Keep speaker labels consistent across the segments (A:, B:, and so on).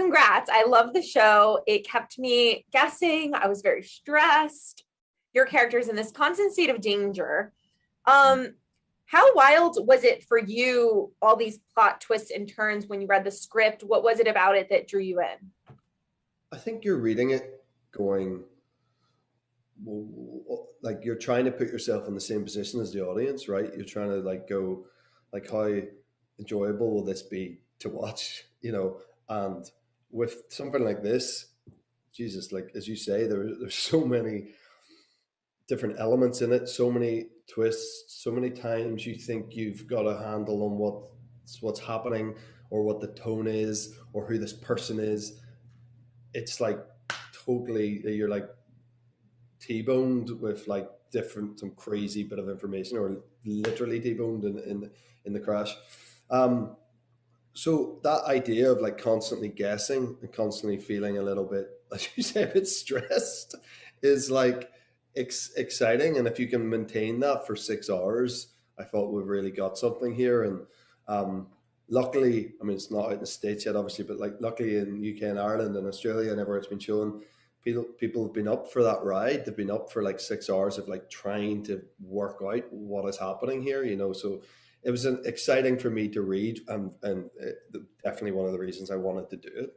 A: congrats. I love the show. It kept me guessing. I was very stressed. Your character's in this constant state of danger. How wild was it for you, all these plot twists and turns when you read the script? What was it about it that drew you in?
B: I think you're reading it going, like you're trying to put yourself in the same position as the audience, right? You're trying to like go, like how enjoyable will this be to watch, And with something like this, Jesus, like as you say, there's so many different elements in it, so many twists, so many times you think you've got a handle on what's happening or what the tone is or who this person is. It's like totally you're like T-boned with like some crazy bit of information, or literally T-boned in the crash. So that idea of like constantly guessing and constantly feeling a little bit, as you say, a bit stressed is like exciting. And if you can maintain that for 6 hours, I thought we've really got something here. And luckily, I mean, it's not out in the States yet, obviously, but like luckily in UK and Ireland and Australia and everywhere it's been shown, people have been up for that ride. They've been up for like 6 hours of like trying to work out what is happening here, so it was exciting for me to read, and definitely one of the reasons I wanted to do it.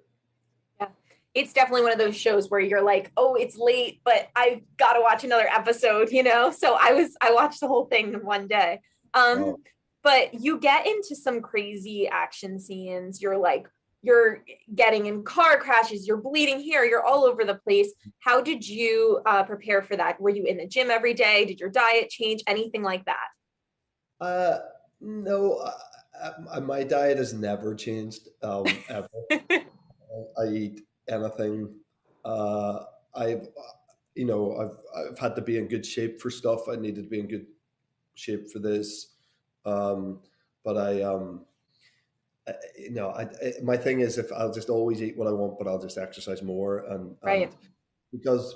A: Yeah, it's definitely one of those shows where you're like, oh, it's late, but I gotta watch another episode, So I watched the whole thing in one day.
B: Wow.
A: But you get into some crazy action scenes. You're getting in car crashes, you're bleeding here, you're all over the place. How did you prepare for that? Were you in the gym every day? Did your diet change? Anything like that?
B: No, my diet has never changed, ever. I eat anything. I've, I've had to be in good shape for stuff. I needed to be in good shape for this. But my thing is, if I'll just always eat what I want, but I'll just exercise more.
A: Right.
B: And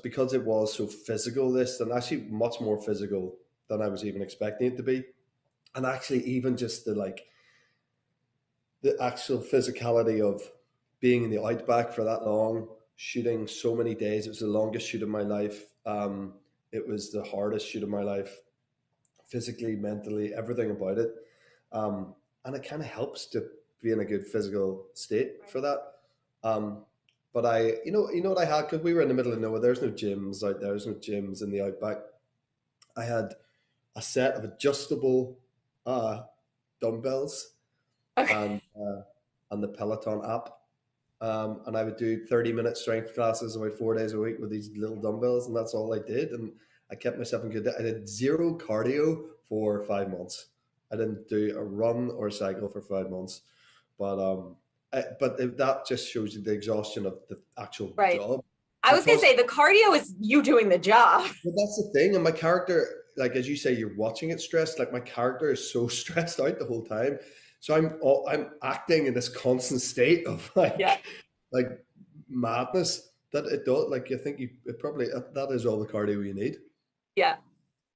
B: because it was so physical, and actually much more physical than I was even expecting it to be. And actually even just the actual physicality of being in the outback for that long, shooting so many days. It was the longest shoot of my life. It was the hardest shoot of my life, physically, mentally, everything about it. And it kind of helps to be in a good physical state for that. But what I had, because we were in the middle of nowhere, there's no gyms out there, there's no gyms in the outback. I had a set of adjustable dumbbells
A: Okay.
B: and the Peloton app. And I would do 30-minute strength classes about 4 days a week with these little dumbbells, and that's all I did. And I kept myself in good. I did zero cardio for 5 months. I didn't do a run or a cycle for 5 months. But that just shows you the exhaustion of the actual
A: Right.
B: job.
A: I was gonna
B: Because
A: say the cardio is you doing the job.
B: But that's the thing. And my character, like as you say, you're watching it stressed. Like my character is so stressed out the whole time. So I'm acting in this constant state of
A: Yeah.
B: like madness that it does. Like you think it probably that is all the cardio you need.
A: Yeah.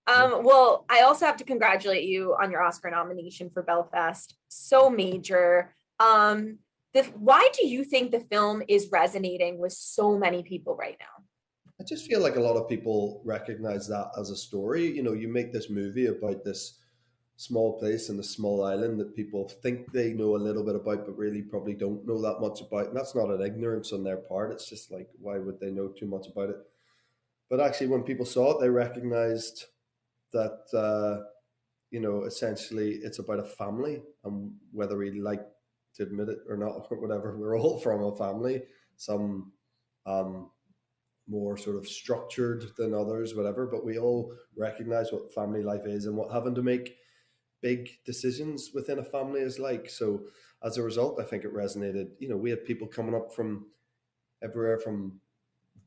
A: Well, I also have to congratulate you on your Oscar nomination for Belfast. So major. Why do you think the film is resonating with so many people right now?
B: I just feel like a lot of people recognize that as a story. You make this movie about this small place in a small island that people think they know a little bit about, but really probably don't know that much about. And that's not an ignorance on their part. It's just like, why would they know too much about it? But actually, when people saw it, they recognized that, essentially it's about a family, and whether we like to admit it or not, or whatever, we're all from a family. Some more sort of structured than others, whatever, but we all recognize what family life is and what having to make big decisions within a family is like. So as a result, I think it resonated. We had people coming up from everywhere, from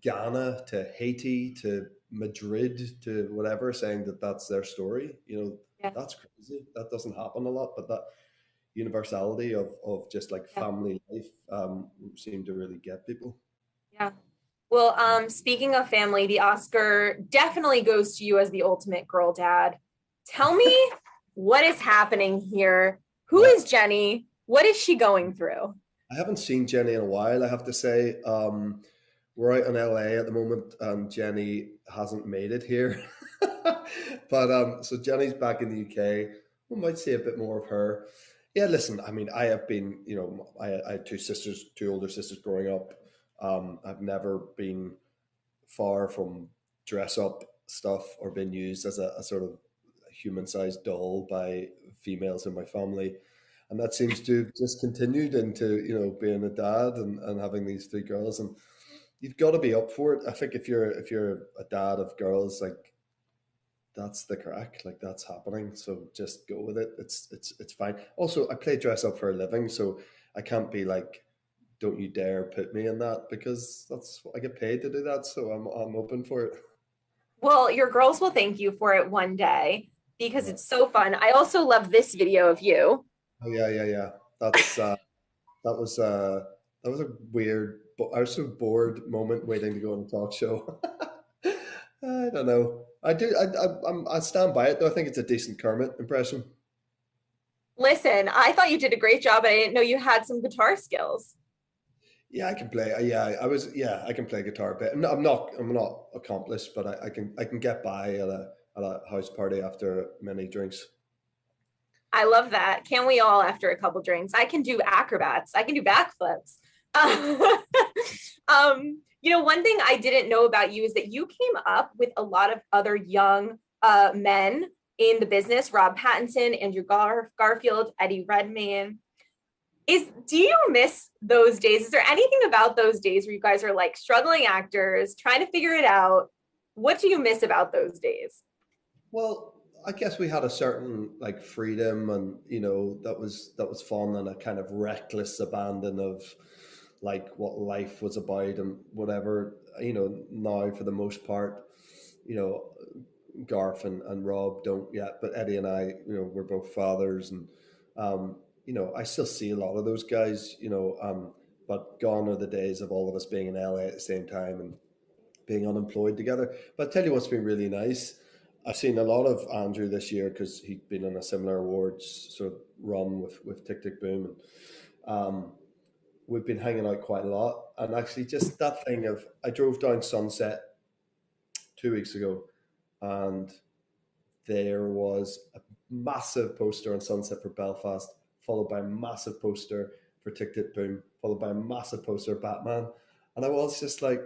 B: Ghana to Haiti to Madrid to whatever, saying that that's their story.
A: Yeah.
B: That's crazy. That doesn't happen a lot, but that universality of just like
A: Yeah.
B: family life seemed to really get people.
A: Yeah. Well, speaking of family, the Oscar definitely goes to you as the ultimate girl dad. Tell me what is happening here. Who is Jenny? What is she going through?
B: I haven't seen Jenny in a while, I have to say. We're out in LA at the moment, and Jenny hasn't made it here. But so Jenny's back in the UK. We might see a bit more of her. Yeah, listen, I mean, I have been, I had two sisters, two older sisters growing up. I've never been far from dress up stuff or been used as a sort of human sized doll by females in my family. And that seems to have just continued into, being a dad and having these three girls. And you've got to be up for it. I think if you're a dad of girls, like that's the crack, like that's happening. So just go with it. It's fine. Also, I play dress up for a living, so I can't be like, don't you dare put me in that, because that's I get paid to do that. So I'm open for it.
A: Well, your girls will thank you for it one day because
B: Yeah.
A: it's so fun. I also love this video of you.
B: Oh yeah, yeah, yeah. That's that was that was a weird, but I was so bored moment waiting to go on a talk show. I don't know. I stand by it though. I think it's a decent Kermit impression.
A: Listen, I thought you did a great job, and I didn't know you had some guitar skills.
B: Yeah, I can play. Yeah, I was. Yeah, I can play guitar a bit. No, I'm not accomplished, but I can get by at a house party after many drinks.
A: I love that. Can we all after a couple drinks? I can do acrobats. I can do backflips. One thing I didn't know about you is that you came up with a lot of other young men in the business: Rob Pattinson, Andrew Garfield, Eddie Redmayne. Do you miss those days? Is there anything about those days where you guys are like struggling actors trying to figure it out? What do you miss about those days?
B: Well, I guess we had a certain like freedom, and that was fun, and a kind of reckless abandon of like what life was about and whatever. Now for the most part, you know, Garth and Rob don't yet, but Eddie and I, we're both fathers, and I still see a lot of those guys, but gone are the days of all of us being in LA at the same time and being unemployed together. But I'll tell you what's been really nice. I've seen a lot of Andrew this year because he'd been in a similar awards sort of run with Tick Tick Boom, and we've been hanging out quite a lot. And actually, just that thing of I drove down Sunset 2 weeks ago, and there was a massive poster on Sunset for Belfast, followed by a massive poster for Tick Tick Boom, followed by a massive poster of Batman, and I was just like,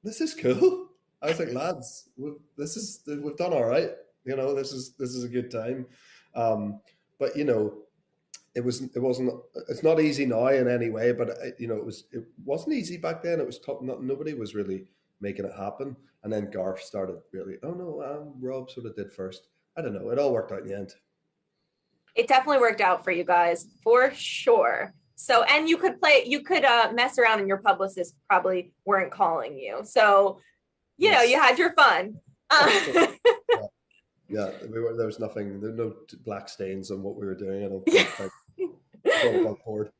B: "This is cool." I was like, "Lads, we've done all right. This is a good time." Um, but it's not easy now in any way, but it wasn't easy back then. It was tough. Nobody was really making it happen. And then Garth started really, oh no, Rob sort of did first. I don't know. It all worked out in the end.
A: It definitely worked out for you guys for sure. So, and you could mess around and your publicists probably weren't calling you. So, you
B: Yes.
A: had your fun.
B: Yeah. Yeah. There was nothing, there were no black stains on what we were doing. I don't think. It's all above board.